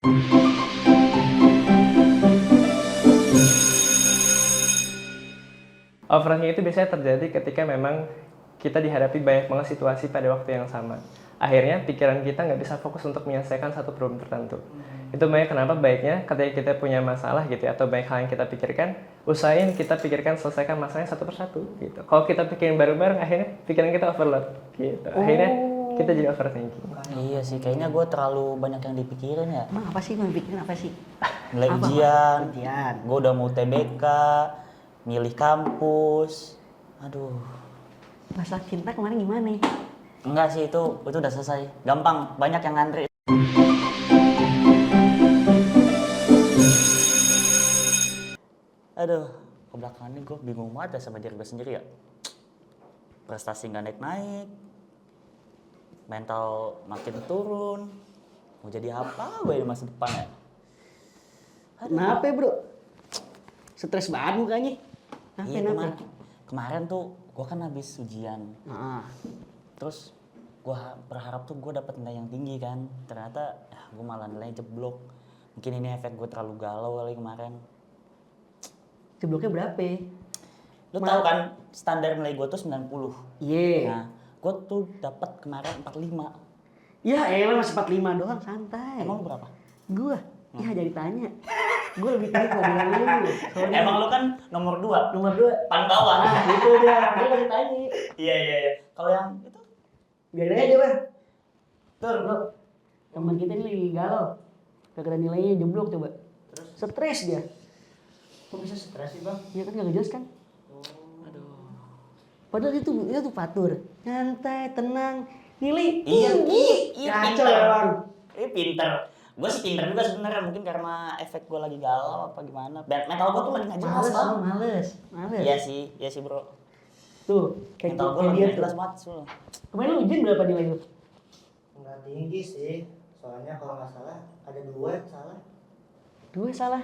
Overthinking itu biasanya terjadi ketika memang kita dihadapi banyak banget situasi pada waktu yang sama. Akhirnya pikiran kita nggak bisa fokus untuk menyelesaikan satu problem tertentu. Itu makanya kenapa baiknya ketika kita punya masalah gitu ya, atau banyak hal yang kita pikirkan, usahain kita pikirkan selesaikan masalahnya satu persatu gitu. Kalau kita pikirin bareng-bareng, akhirnya pikiran kita overload gitu. Akhirnya kita jadi overthinking. Iya sih, kayaknya gue terlalu banyak yang dipikirin ya. Emang apa sih yang dipikirin apa sih? Nilai ujian, Ujian. gue udah mau TBK, milih kampus. Aduh. Masalah cinta kemarin gimana? Enggak sih, itu udah selesai. Gampang, banyak yang ngantri. Aduh, kebelakangan ini gue bingung banget ya sama diri gue sendiri ya. Prestasi nggak naik-naik, mental makin turun. Mau jadi apa gue di masa depan ya? Kenapa ya, bro? Stres banget mukanya. Iya, kemarin tuh gue kan habis ujian. Terus gue berharap tuh gue dapet nilai yang tinggi kan. Ternyata ya, gue malah nilainya jeblok. Mungkin ini efek gue terlalu galau kali kemarin. Jebloknya berapa? Lu tahu kan standar nilai gue tuh 90. Iya. Nah, gue tuh dapet kemarin 45. Ya elah masih 45 doang, santai. Emang lu berapa? Gua? Ya jadi tanya. Gua lebih tinggi dibanding lu. Soalnya Emang lu kan nomor 2. nomor 2. Paling bawah. Nah, itu dia. Gua lebih tanya. Iya. Kalau yang itu? Biarin aja, Bang. Tuh, Bro. Teman kita ini lagi galau. Gara-gara nilainya jeblok coba. Terus? Stres dia. Kok bisa stres sih, Bang? Ya kan gak jelas kan? Aduh. Padahal itu tuh fatur. Nyantai, tenang. Nilai Iya, tinggi. Kacau pinter. ya, Bang. Pinter. Gue sih pinter juga sebenarnya, mungkin karena efek gue lagi galau apa gimana. Mental gue tuh lagi nggak jelas, Males, Bang. males. Iya sih bro. Tuh, kayak Mental gue lagi dia nggak tuh. jelas banget Sul. Kemarin lu ujian berapa nilai lu? Nggak tinggi sih, soalnya kalau nggak salah ada 2 yang salah. 2 salah.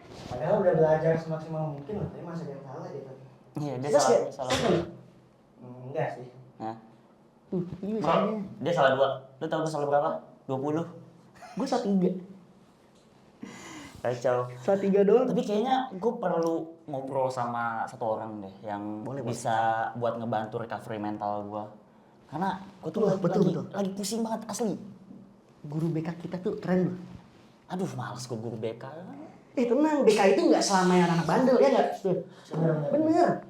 Padahal udah belajar semaksimal mungkin loh, tapi masih ada yang salah gitu. Iya dia Terus ya, salah. Enggak sih. Nah, Ini bro, misalnya. dia salah 2. Lu tau gue salah berapa? 20. Gue salah 3. Kacau. Salah 3 doang. Tapi kayaknya gue perlu ngobrol sama satu orang deh yang bisa buat ngebantu recovery mental gue. Karena gue tuh Betul. lagi pusing banget asli. Guru BK kita tuh keren loh. Aduh, males gue guru BK. Tenang, BK itu nggak selamanya anak bandel ya nggak? Bener.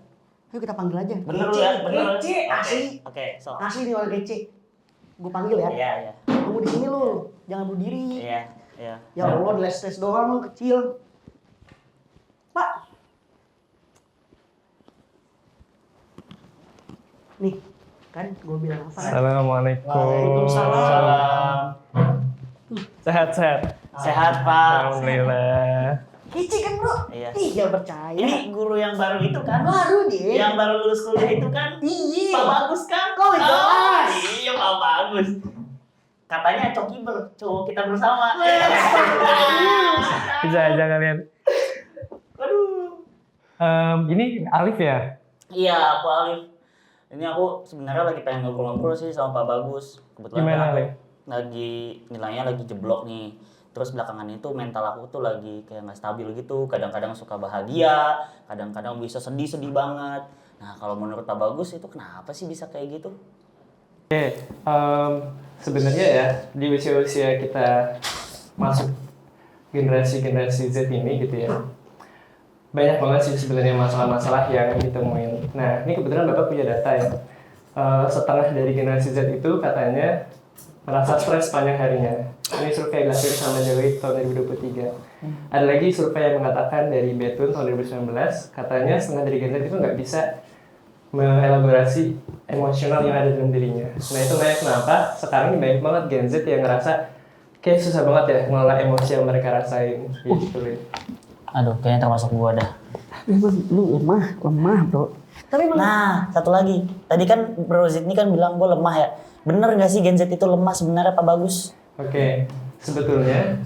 Ayo kita panggil aja. Bener lu ya, bener. Kece, asli. Oke, so. Asli nih orang kece. Gue panggil ya. Iya. Kamu di sini lu, jangan bunuh diri. Iya. Ya Allah, les doang lu kecil. Pak. Nih, kan gue bilang apa? Assalamualaikum. Waalaikumsalam. Sehat. Sehat, Pak. Alhamdulillah. Kece kan bro? Iya. Gak percaya. Ini guru yang baru itu kan? baru deh. Yang baru lulus kuliah itu kan? Iya. Pak Bagus kan? Oh my gosh. Iya, Pak Bagus. Katanya cokiber, cowok kita bersama. Bisa aja kalian. Waduh. Ini Alif ya? Iya, Pak Alif. Ini aku sebenarnya lagi pengen ngobrol-ngobrol sih sama Pak Bagus. Kebetulan Gimana, kan Alif? nilainya lagi jeblok nih. Terus belakangan itu mental aku tuh lagi kayak nggak stabil gitu. Kadang-kadang suka bahagia, kadang-kadang bisa sedih banget. Nah, kalau menurut Pak Bagus itu kenapa sih bisa kayak gitu? Oke, sebenarnya ya di usia kita masuk generasi Z ini gitu ya, banyak banget sih sebenarnya masalah-masalah yang ditemuin. Nah, ini kebetulan Bapak punya data ya, setengah dari generasi Z itu katanya merasa stres sepanjang harinya. Ini survei dilakukan sama Deloitte tahun 2023. Ada lagi survei yang mengatakan dari Betun tahun 2019, katanya setengah dari Gen Z itu nggak bisa mengelaborasi emosional yang ada dalam dirinya. Nah itu banyak kenapa sekarang ini banyak banget Gen Z yang ngerasa kayak susah banget ya mengelola emosi yang mereka rasain gitu. Aduh, kayaknya termasuk gua dah. Emang lu lemah bro. Tapi emang Nah, satu lagi. Tadi kan Bro Zidni kan bilang gua lemah ya. Bener nggak sih Gen Z itu lemah sebenarnya Pak Bagus? Oke, sebetulnya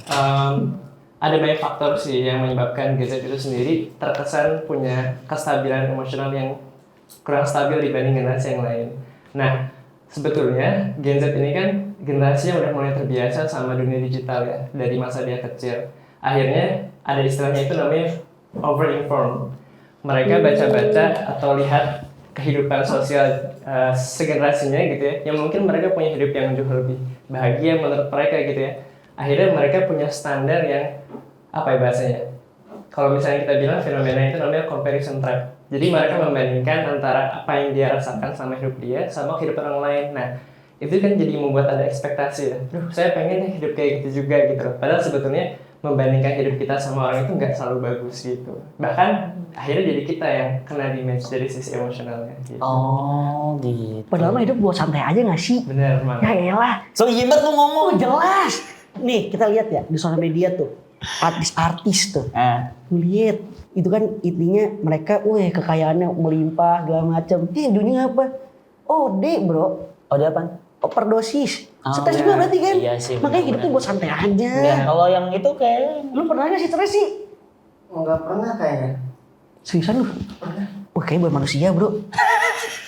ada banyak faktor sih yang menyebabkan Gen Z itu sendiri terkesan punya kestabilan emosional yang kurang stabil dibanding generasi yang lain. Nah, sebetulnya Gen Z ini kan generasi yang udah mulai terbiasa sama dunia digital ya dari masa dia kecil. Akhirnya ada istilahnya itu namanya overinformed. Mereka baca-baca atau lihat kehidupan sosial segenerasinya gitu ya, yang mungkin mereka punya hidup yang jauh lebih bahagia menurut mereka gitu ya. Akhirnya mereka punya standar yang apa ya bahasanya? Kalau misalnya kita bilang fenomena itu namanya comparison trap. Jadi mereka membandingkan antara apa yang dia rasakan sama hidup dia sama kehidupan orang lain. Nah, itu kan jadi membuat ada ekspektasi ya. Duh, saya pengen nih hidup kayak gitu juga gitu loh. Padahal sebetulnya membandingkan hidup kita sama orang itu nggak selalu bagus gitu. Bahkan akhirnya jadi kita yang kena damage dari sisi emosionalnya gitu. Oh gitu. Padahal mah hidup buat santai aja nggak sih? Bener, Mang. Ya elah. So hebat lu ngomong. Oh jelas. Nih kita lihat ya di sosial media tuh artis-artis tuh. Lu lihat itu kan intinya mereka, kekayaannya melimpah segala macam. Ujungnya apa? Bro. Oh dia apa? Overdosis. Oh, Stres ya. juga berarti kan? Iya sih, Makanya hidup tuh benar-benar. buat santai aja. Ya, kalau yang itu kayak Lu pernah gak sih stres sih? Nggak pernah kayaknya. Seriusan lu? Wah kayaknya buat manusia bro.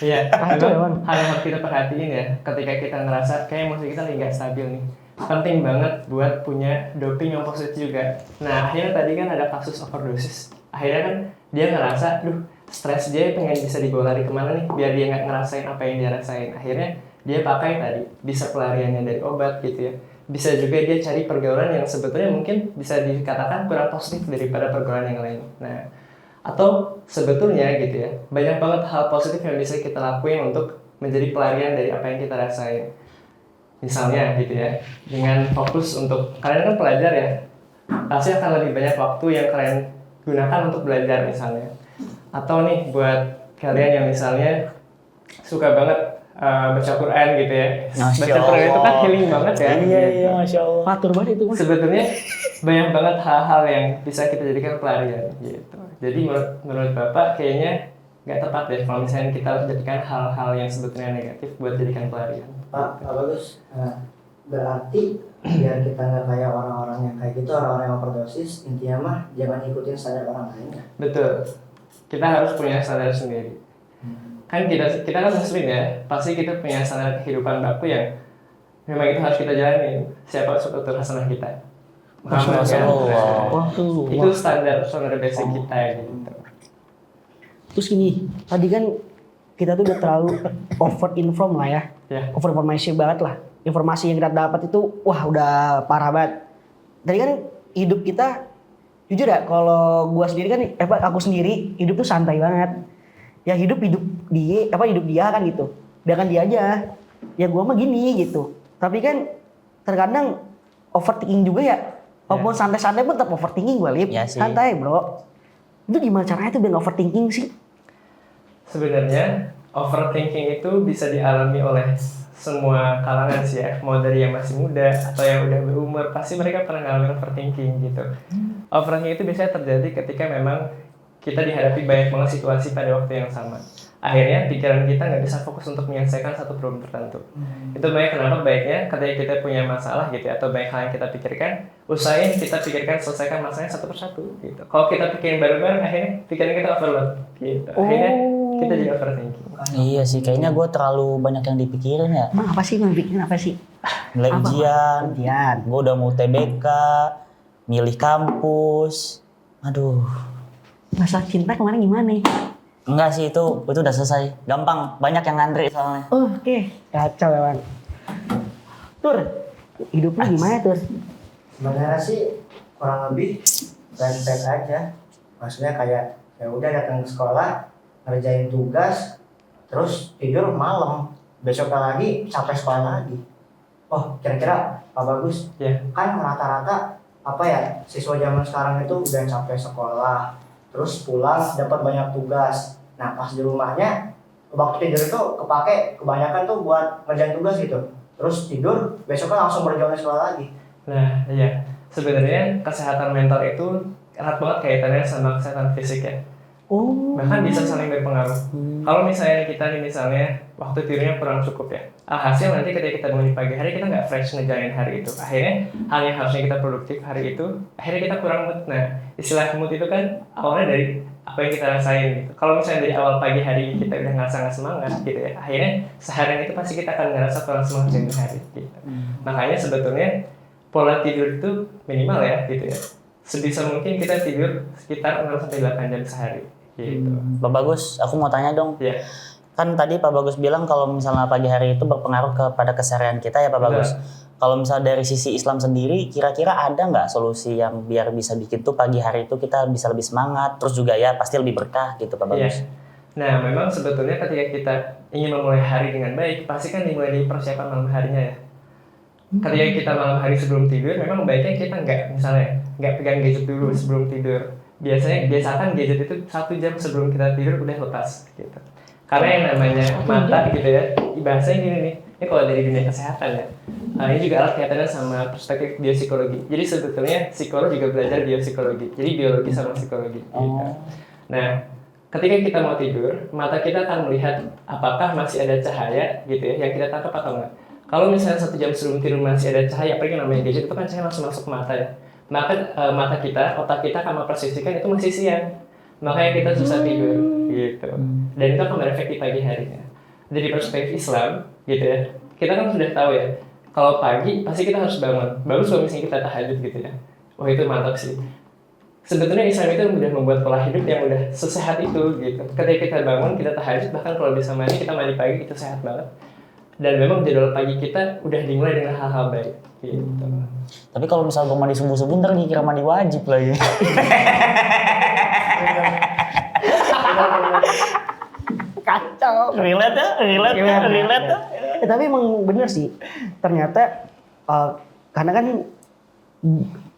Iya, Kacau ya, memang hal yang harus kita perhatiin ya ketika kita ngerasa kayak emosi kita lagi nggak stabil nih. Penting banget buat punya doping yang positif juga. Nah, akhirnya tadi kan ada kasus overdosis. Akhirnya kan dia ngerasa, stres dia pengen bisa dibawa lari kemana nih, biar dia nggak ngerasain apa yang dia rasain. Akhirnya dia pakai tadi, bisa pelariannya dari obat gitu ya. Bisa juga dia cari pergaulan yang sebetulnya mungkin bisa dikatakan kurang positif daripada pergaulan yang lain. Nah, atau sebetulnya gitu ya, banyak banget hal positif yang bisa kita lakuin untuk menjadi pelarian dari apa yang kita rasain. Misalnya gitu ya, dengan fokus untuk, kalian kan pelajar ya, pasti akan lebih banyak waktu yang kalian gunakan untuk belajar misalnya. Atau nih buat kalian yang misalnya suka banget baca Quran gitu ya. Masya Baca Quran itu kan Allah. healing banget ya. Iya, gitu. Masya Allah. Patur banget itu mah. Sebetulnya banyak banget hal-hal yang bisa kita jadikan pelarian gitu. Jadi menurut Bapak kayaknya nggak tepat deh kalau misalnya kita harus jadikan hal-hal yang sebetulnya negatif buat jadikan pelarian. Pak bagus. Nah, berarti biar kita nggak kayak orang-orang yang kayak gitu, orang-orang yang overdosis, intinya mah jangan ikutin standar orang lain ya. Betul. Kita harus punya standar sendiri. Kan kita kan muslim ya, pasti kita punya standar kehidupan baku yang memang itu harus kita jalanin. Siapa sukatul hasanah kita? Muhammad kan? Rasulullah. Itu standar basic kita gitu. Terus gini, tadi kan kita tuh udah terlalu over inform lah ya. Ya. Over informasi banget lah. Informasi yang kita dapat itu udah parah banget. Tadi kan hidup kita jujur ya, kalau gua sendiri kan aku sendiri hidup tuh santai banget. Ya hidup dia kan gitu. Biarkan dia aja. Ya gua mah gini gitu. Tapi kan terkadang overthinking juga ya. Walaupun santai-santai pun tetap overthinking gua, Lip. Ya sih. Santai, Bro. Itu gimana caranya tuh biar overthinking sih? Sebenarnya overthinking itu bisa dialami oleh semua kalangan sih ya, mau dari yang masih muda atau yang udah berumur, pasti mereka pernah ngalamin overthinking gitu. Overthinking itu biasanya terjadi ketika memang kita dihadapi banyak banget situasi pada waktu yang sama. Akhirnya pikiran kita nggak bisa fokus untuk menyelesaikan satu problem tertentu. Itu makanya kenapa baiknya ketika kita punya masalah gitu ya, atau banyak hal yang kita pikirkan, usahain kita pikirkan selesaikan masalahnya satu persatu gitu. Kalau kita pikirin bareng-bareng, akhirnya pikiran kita overload gitu. Akhirnya kita jadi overthinking. Iya sih, kayaknya gue terlalu banyak yang dipikirin ya. Emang apa sih yang bikin apa sih? Mulai Apa? ujian, Ujian. gue udah mau TBK, milih kampus. Aduh, Masalah cinta kemarin gimana nih? enggak sih, itu udah selesai. Gampang, banyak yang ngantri soalnya. Oke, kacau ya Bang. Tur, hidup lu gimana Tur? Sebenarnya sih kurang lebih baik-baik aja. Maksudnya kayak ya udah datang ke sekolah, ngerjain tugas, terus tidur malam, besoknya lagi sampai sekolah lagi. Oh, kira-kira Pak Bagus, Ya. kan rata-rata siswa zaman sekarang itu udah sampai sekolah, terus pulang dapat banyak tugas. Nah pas di rumahnya waktu tidur itu kepake kebanyakan tuh buat ngerjain tugas gitu. Terus tidur besoknya langsung berjalan sekolah lagi. Nah, iya. Sebenarnya kesehatan mental itu erat banget kaitannya sama kesehatan fisik ya. Oh. Bahkan bisa saling berpengaruh. Kalau misalnya kita nih misalnya waktu tidurnya kurang cukup ya, alhasil nanti ketika kita bangun di pagi hari kita nggak fresh ngejalanin hari itu. Akhirnya hal yang harusnya kita produktif hari itu, akhirnya kita kurang mood. Nah, istilah mood itu kan awalnya dari apa yang kita rasain gitu. Kalau misalnya dari awal pagi hari kita udah ngerasa nggak semangat gitu ya, akhirnya seharian itu pasti kita akan ngerasa kurang semangat dari hari gitu. Makanya sebetulnya pola tidur itu minimal ya gitu ya. Sebisa mungkin kita tidur sekitar 6-8 jam sehari gitu. Pak Bagus, aku mau tanya dong. Ya. Kan tadi Pak Bagus bilang kalau misalnya pagi hari itu berpengaruh kepada keseharian kita ya Pak Bagus. Kalau misalnya dari sisi Islam sendiri, kira-kira ada nggak solusi yang biar bisa bikin tuh pagi hari itu kita bisa lebih semangat, terus juga ya pasti lebih berkah gitu Pak Bagus. Nah, memang sebetulnya ketika kita ingin memulai hari dengan baik, pasti kan dimulai dari persiapan malam harinya ya. Ketika kita malam hari sebelum tidur, memang baiknya kita nggak pegang gadget dulu sebelum tidur. Biasakan gadget itu 1 jam sebelum kita tidur udah lepas gitu. Karena yang namanya mata gitu ya, bahasanya gini nih, ini kalau dari dunia kesehatan ya, ini juga erat kaitannya sama perspektif biopsikologi. Jadi sebetulnya psikolog juga belajar biopsikologi, jadi biologi sama psikologi gitu. Nah, ketika kita mau tidur, mata kita akan melihat apakah masih ada cahaya gitu ya, yang kita tangkap atau enggak. Kalau misalnya 1 jam sebelum tidur masih ada cahaya, apalagi namanya gadget itu kan cahaya langsung masuk ke mata ya. Maka mata kita, otak kita akan mempersepsikan itu masih siang. Makanya kita susah tidur gitu. Dan itu akan berefek di pagi harinya. Dari perspektif Islam gitu ya, kita kan sudah tahu ya, kalau pagi pasti kita harus bangun. Bagus kalau misalnya kita tahajud gitu ya. Wah itu mantap sih. Sebetulnya Islam itu udah membuat pola hidup yang udah sesehat itu gitu. Ketika kita bangun, kita tahajud, bahkan kalau bisa mandi, kita mandi pagi, itu sehat banget. Dan memang jadwal pagi kita udah dimulai dengan hal-hal baik gitu. Tapi kalau misalnya gue mandi subuh-subuh ntar dikira mandi wajib lagi. Kacau. Relate ya. Tapi emang bener sih. Ternyata karena kan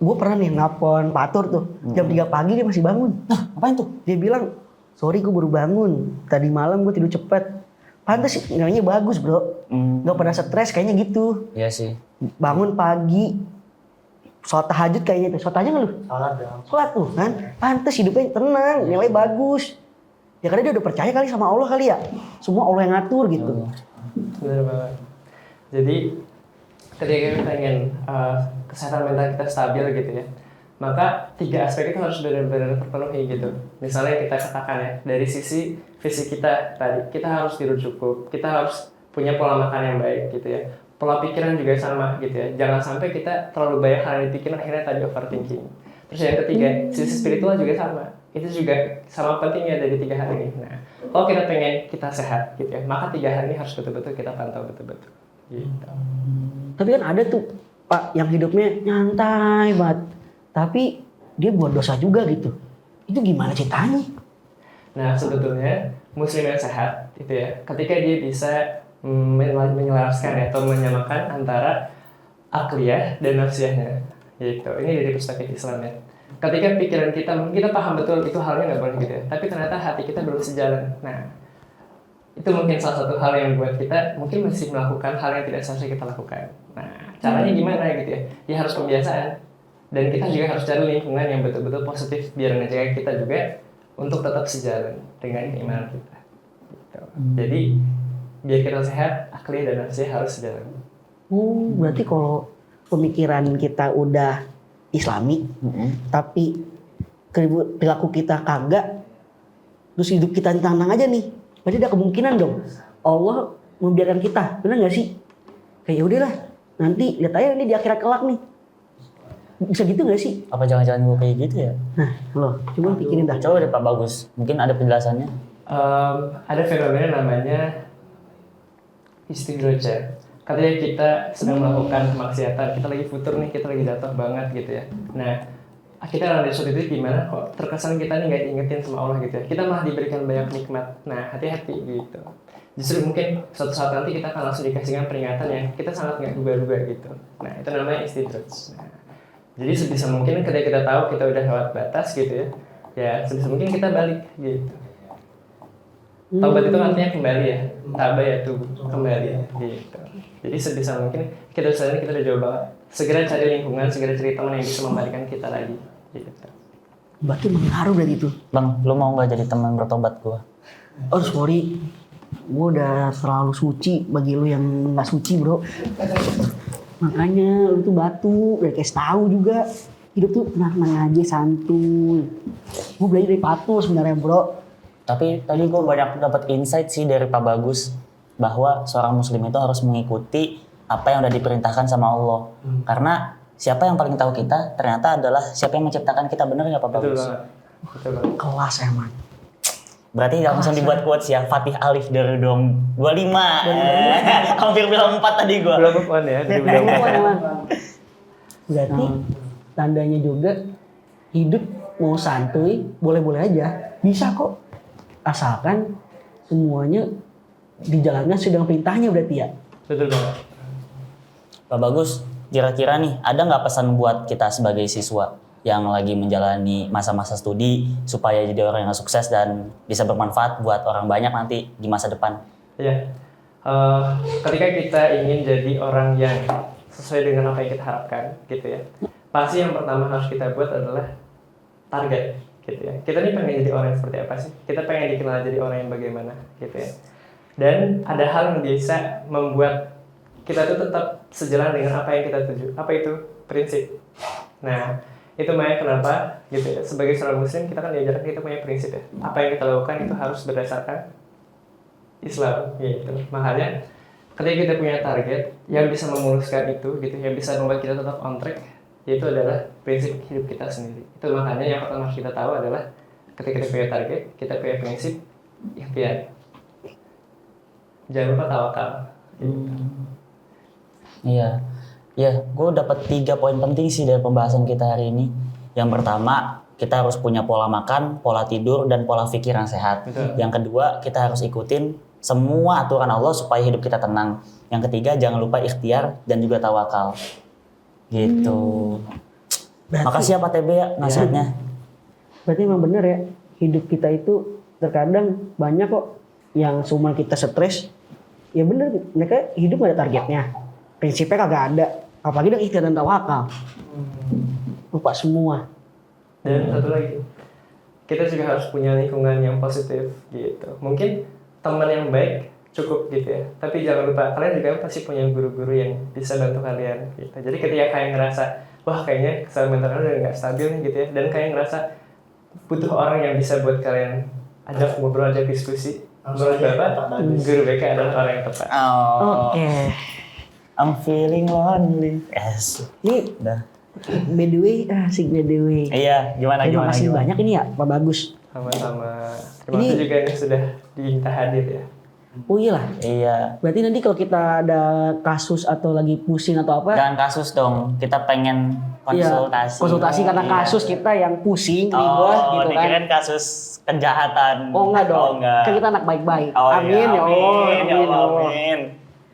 gue pernah nih nelpon Pak Atur tuh. Jam 3 pagi dia masih bangun. Nah, ngapain tuh? Dia bilang, sorry gue baru bangun. Tadi malam gue tidur cepet. Pantes nilainya bagus bro. Gak pernah stres kayaknya gitu. Iya sih. Bangun pagi. Sholat tahajud kayaknya tuh. Sholat aja gak lu? Sholat dong. Sholat tuh kan. Pantes hidupnya tenang. Nilai bagus. Ya karena dia udah percaya kali sama Allah kali ya. Semua Allah yang ngatur gitu. Benar banget. Jadi ketika kita pengen kesehatan mental kita stabil gitu ya, maka 3 aspek itu harus benar-benar terpenuhi gitu. Misalnya kita katakan ya, dari sisi fisik kita tadi, kita harus tidur cukup, kita harus punya pola makan yang baik gitu ya. Pola pikiran juga sama gitu ya. Jangan sampai kita terlalu banyak hal yang dipikirin akhirnya tadi overthinking. Terus yang ketiga, sisi spiritual juga sama. Itu juga sama pentingnya dari 3 hal ini. Nah, kalau kita pengen kita sehat gitu ya, maka 3 hal ini harus betul-betul kita pantau betul-betul. Gitu. Tapi kan ada tuh Pak yang hidupnya nyantai banget. Tapi dia buat dosa juga gitu. Itu gimana ceritanya? Nah, sebetulnya muslim yang sehat itu ya, ketika dia bisa menyelaraskan ya, atau menyamakan antara akliyah dan nafsiyahnya gitu. Ini dari perspektif Islam ya. Ketika pikiran kita, mungkin kita paham betul itu halnya nggak boleh gitu ya, tapi ternyata hati kita belum sejalan. Nah, itu mungkin salah satu hal yang buat kita mungkin masih melakukan hal yang tidak seharusnya kita lakukan. Nah, caranya gimana gitu ya? Ya harus pembiasaan. Dan kita juga harus cari lingkungan yang betul-betul positif biar ngejaga kita juga untuk tetap sejalan dengan keimanan kita. Gitu. Jadi biar kita sehat, akli dan nafsi harus sejalan. Berarti kalau pemikiran kita udah Islami, tapi perilaku kita kagak, terus hidup kita tenang aja nih, berarti ada kemungkinan dong Allah membiarkan kita, benar nggak sih? Kayak udahlah, nanti lihat aja ini di akhirat kelak nih. Bisa gitu gak sih? Apa jangan-jangan gue kayak gitu ya? Nah, loh, coba pikirin dah. Coba deh Pak Bagus, mungkin ada penjelasannya. Ada fenomena namanya istidraj ya. Ketika kita sedang melakukan kemaksiatan, kita lagi futur nih, kita lagi jatuh banget gitu ya. Nah, kita ada sesuatu itu gimana kok terkesan kita nih gak diingetin sama Allah gitu ya. Kita malah diberikan banyak nikmat. Nah, hati-hati gitu. Justru mungkin suatu saat nanti kita akan langsung dikasihkan peringatan yang kita sangat gak duga-duga gitu. Nah, itu namanya istidraj. Nah, jadi sebisa mungkin ketika kita tahu kita udah lewat batas gitu ya, ya sebisa mungkin kita balik gitu. Taubat itu artinya kembali ya, taba ya tuh kembali gitu. Jadi sebisa mungkin kita udah jauh banget. Segera cari lingkungan, segera cari teman yang bisa membalikan kita lagi gitu. Berarti mengaruh berarti itu. Bang, lu mau nggak jadi teman bertobat gua? Oh sorry, gue udah terlalu suci bagi lu yang nggak suci bro. Makanya lu tuh batu, udah kayak tahu juga. Hidup tuh tenang aja, santuy. Gue belajar dari Patu sebenarnya bro. Tapi tadi gua banyak dapat insight sih dari Pak Bagus bahwa seorang muslim itu harus mengikuti apa yang udah diperintahkan sama Allah. Karena siapa yang paling tahu kita ternyata adalah siapa yang menciptakan kita, bener nggak Pak Betul Bagus? banget. Betul banget. Kelas emang. Berarti langsung dibuat quotes ya, Fatih Alif dari dom 25. Hampir bilang 4 tadi gua. Belum move on ya dari Emang, belum. emang. Berarti tandanya juga hidup mau santuy, boleh-boleh aja. Bisa kok. Asalkan semuanya dijalankan sedang perintahnya berarti ya. Betul banget. Pak Bagus, kira-kira nih ada nggak pesan buat kita sebagai siswa yang lagi menjalani masa-masa studi supaya jadi orang yang sukses dan bisa bermanfaat buat orang banyak nanti di masa depan? Ya, ketika kita ingin jadi orang yang sesuai dengan apa yang kita harapkan, gitu ya. Pasti yang pertama harus kita buat adalah target, gitu ya. Kita nih pengen jadi orang yang seperti apa sih? Kita pengen dikenal jadi orang yang bagaimana, gitu ya. Dan ada hal yang bisa membuat kita tuh tetap sejalan dengan apa yang kita tuju. Apa itu? Prinsip. Nah, itu makanya kenapa gitu ya, sebagai seorang muslim kita kan diajarkan kita punya prinsip ya. Apa yang kita lakukan itu harus berdasarkan Islam gitu. Makanya ketika kita punya target yang bisa memuluskan itu gitu, yang bisa membuat kita tetap on track, yaitu adalah prinsip hidup kita sendiri. Itu makanya yang pertama harus kita tahu adalah ketika kita punya target, kita punya prinsip, ikhtiar. Jangan lupa tawakal. Iya, ya, gue dapat 3 poin penting sih dari pembahasan kita hari ini. Yang pertama, kita harus punya pola makan, pola tidur, dan pola pikir yang sehat. Betul. Yang kedua, kita harus ikutin semua aturan Allah supaya hidup kita tenang. Yang ketiga, jangan lupa ikhtiar dan juga tawakal. Gitu. Makasih ya Pak TB ya nasihatnya. Berarti emang bener ya, hidup kita itu terkadang banyak kok yang cuma kita stres. Ya bener, mereka hidup gak ada targetnya. Prinsipnya kagak ada. Apalagi dengan ikhtiar dan tawakal. Lupa semua. Dan satu lagi, kita juga harus punya lingkungan yang positif gitu. Mungkin teman yang baik cukup gitu ya. Tapi jangan lupa kalian juga pasti punya guru-guru yang bisa bantu kalian gitu. Jadi ketika kalian ngerasa, wah kayaknya kesehatan mental kalian udah nggak stabil nih gitu ya. Dan kalian ngerasa butuh orang yang bisa buat kalian ajak ngobrol, ajak diskusi. Menurut Bapak, guru BK adalah orang yang tepat. Oke. I'm feeling lonely. Yes. Ini Udah. by the way, asik by the way. Iya, gimana Terima gimana kasih gimana? banyak ini ya Pak Bagus. Sama-sama. Terima kasih juga yang sudah diminta hadir ya. Oh iya lah. Iya. Berarti nanti kalau kita ada kasus atau lagi pusing atau apa, Jangan kasus dong. Kita pengen konsultasi. iya, konsultasi karena Iya. kasus kita yang pusing nih bos gitu kan. dikirain kasus kejahatan. Oh enggak dong. Oh, enggak. Kan kita anak baik-baik. Oh, Amin iya. ya Allah. Amin, ya Allah, amin.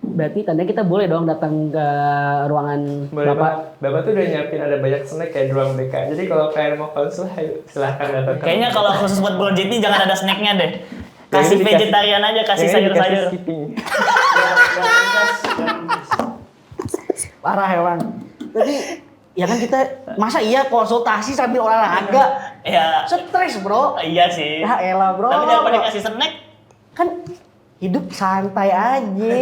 Berarti tandanya kita boleh dong datang ke ruangan Boleh Bapak. banget. Bapak tuh udah nyiapin ada banyak snack kayak di ruang BK. Jadi kalau kalian mau konsul, ayo silahkan datang. Kayaknya kalau khusus buat Bro Jiti jangan ada snacknya deh. Yang Kasih ini dikasih- vegetarian aja, kasih yang ini dikasih sayur-sayur. skipping. Parah emang. Tapi ya kan kita masa iya konsultasi sambil olahraga? Ya, Stres bro. iya sih. Ya elah bro. Tapi daripada dikasih snack, Kan hidup santai aja.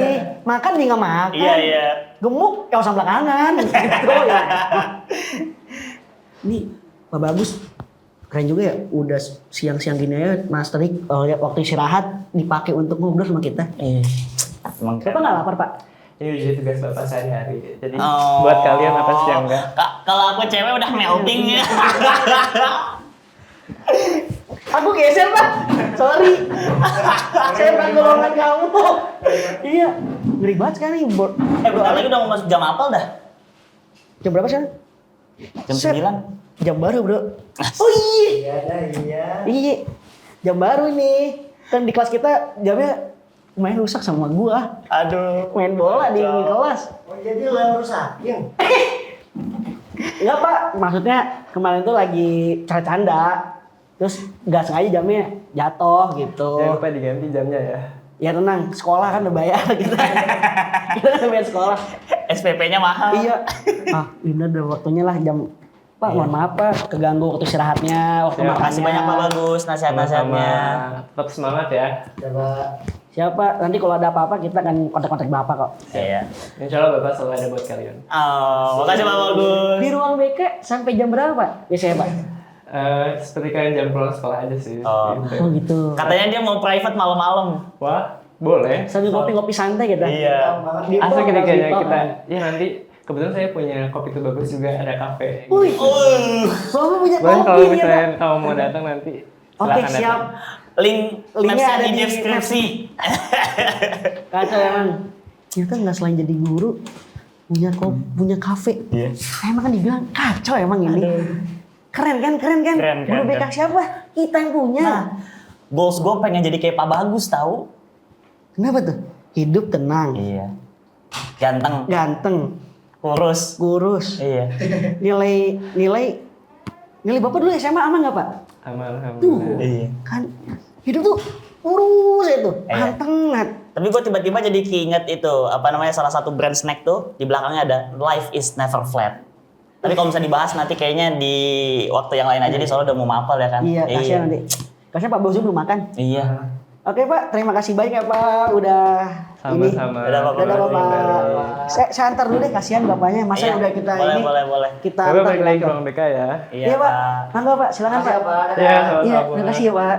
Makan dia nggak makan. iya iya. Gemuk ya usah belakangan. Gitu ya. Nih Pak Bagus keren juga ya. Udah siang-siang gini ya Mas Terik waktu istirahat dipakai untuk ngobrol sama kita. Emang Bapak nggak lapar Pak? Ini udah jadi tugas Bapak sehari-hari. Jadi Oh. buat kalian apa sih yang enggak? Kalau aku cewek udah melting ya. Aku geser Pak. Sorry. Saya bukan golongan kamu. Iya. Ngeri banget sekarang nih. Bentar lagi udah mau masuk jam apa dah? Jam berapa sekarang? Jam Set. 9. Jam baru bro. Oh iya. Iya dah, iya. Iya. Jam baru nih. Kan di kelas kita jamnya main rusak sama gua. Aduh. Main bola di kelas. Oh jadi lo rusakin? Enggak Pak. Maksudnya kemarin tuh lagi canda. Terus nggak sengaja jamnya jatuh gitu. Jangan lupa diganti jamnya ya. Ya tenang, sekolah kan udah bayar kita. Kita udah bayar sekolah. SPP-nya mahal. Iya. Ah, ini udah waktunya lah jam Pak, mohon maaf Pak, keganggu waktu istirahatnya, waktu Siap. makannya. Makasih banyak Pak Bagus nasihat-nasihatnya. Tetap semangat ya. Coba Siapa? Nanti kalau ada apa-apa kita akan kontak-kontak Bapak kok. Iya. Insya Allah Bapak selalu ada buat kalian. Oh, makasih Pak Bagus. Di ruang BK sampai jam berapa Pak? Biasanya Pak? Seperti kalian jam pulang sekolah aja sih. Oh. Gitu. Oh gitu. Katanya dia mau private malam-malam. Wah, boleh. Sambil ngopi-ngopi santai gitu. Iya. Di Asal bawah, ketiganya di bawah. kita, ya nanti kebetulan saya punya kopi itu bagus juga, ada kafe. Wih, Bapak punya Boleh kalau kopi misalnya ya. kamu mau datang nanti. Oke silakan siap. datang. Link Linknya website ada di di deskripsi. Kacau emang. Kita nggak selain jadi guru, punya kafe. Iya. Emang kan dibilang kacau emang ini. Keren kan? Keren, Guru BK keren. siapa? Kita yang punya. Nah, goals gue pengen jadi kayak Pak Bagus tahu. Kenapa tuh? Hidup tenang, Iya. Ganteng, kurus. Iya. Nilai Bapak dulu SMA aman nggak Pak? Aman, alhamdulillah. Iya. Kan hidup tuh lurus itu, Iya. anteng banget. Tapi gue tiba-tiba jadi keinget itu, apa namanya, salah satu brand snack tuh, di belakangnya ada Life is never flat. Tapi kalau misalnya dibahas nanti kayaknya di waktu yang lain aja nih, soalnya udah mau mapal ya kan? Iya, kasihan nanti. Kasihan Pak Bos belum makan. Iya. Oke Pak, terima kasih banyak ya Pak udah ini. Sama-sama. Dadah, Pak. Dadah Bapak. Baik. Saya antar dulu deh, kasihan bapaknya. Masa Iya, udah kita boleh, ini. boleh. Kita Bapak antar balik lagi ke kantor. ruang BK ya. Iya Pak, mangga Pak, silakan Pak. Makasih ya, Pak. Iya, Iya, sama-sama. terima kasih ya Pak.